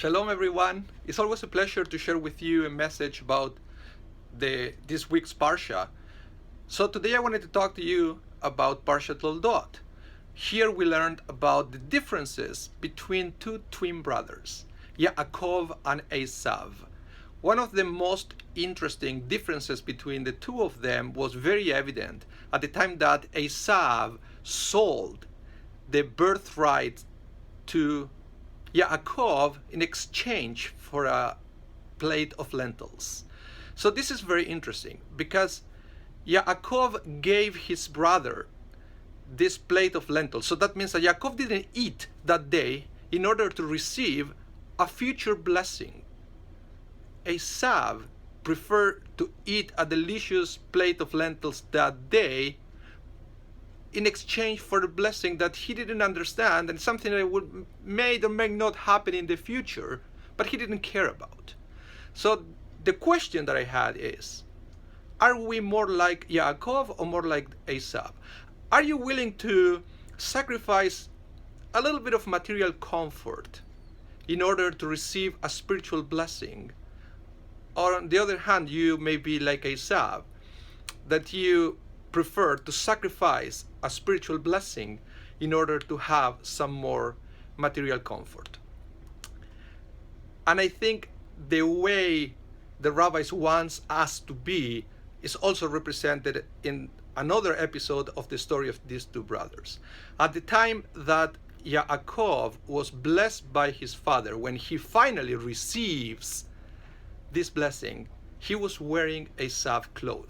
Shalom everyone. It's always a pleasure to share with you a message about this week's Parshah. So today I wanted to talk to you about Parshah Toldot. Here we learned about the differences between two twin brothers, Yaakov and Eisav. One of the most interesting differences between the two of them was very evident at the time that Eisav sold the birthright to Yaakov in exchange for a plate of lentils. So this is very interesting because Yaakov gave his brother this plate of lentils. So that means that Yaakov didn't eat that day in order to receive a future blessing. Eisav preferred to eat a delicious plate of lentils that day in exchange for the blessing that he didn't understand and something that may or may not happen in the future, but he didn't care about. So the question that I had is, are we more like Yaakov or more like Eisav? Are you willing to sacrifice a little bit of material comfort in order to receive a spiritual blessing? Or on the other hand, you may be like Eisav, that you prefer to sacrifice a spiritual blessing in order to have some more material comfort. And I think the way the rabbis wants us to be is also represented in another episode of the story of these two brothers. At the time that Yaakov was blessed by his father, when he finally receives this blessing, he was wearing Eisav's clothes.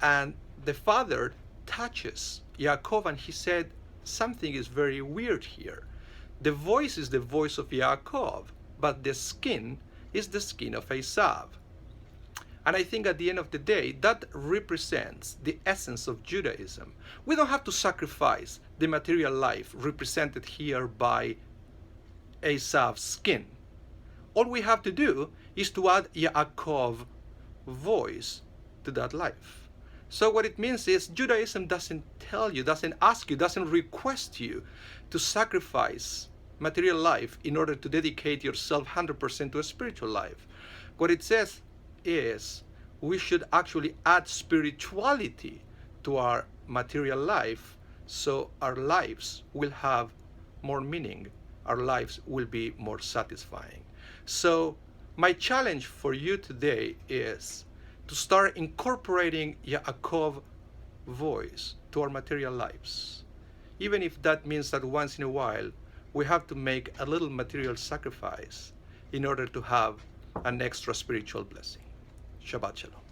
And the father touches Yaakov and he said, something is very weird here. The voice is the voice of Yaakov, but the skin is the skin of Eisav. And I think at the end of the day, that represents the essence of Judaism. We don't have to sacrifice the material life represented here by Eisav's skin. All we have to do is to add Yaakov's voice to that life. So what it means is Judaism doesn't tell you, doesn't ask you, doesn't request you to sacrifice material life in order to dedicate yourself 100% to a spiritual life. What it says is we should actually add spirituality to our material life so our lives will have more meaning, our lives will be more satisfying. So my challenge for you today is to start incorporating Yaakov's voice to our material lives. Even if that means that once in a while we have to make a little material sacrifice in order to have an extra spiritual blessing. Shabbat Shalom.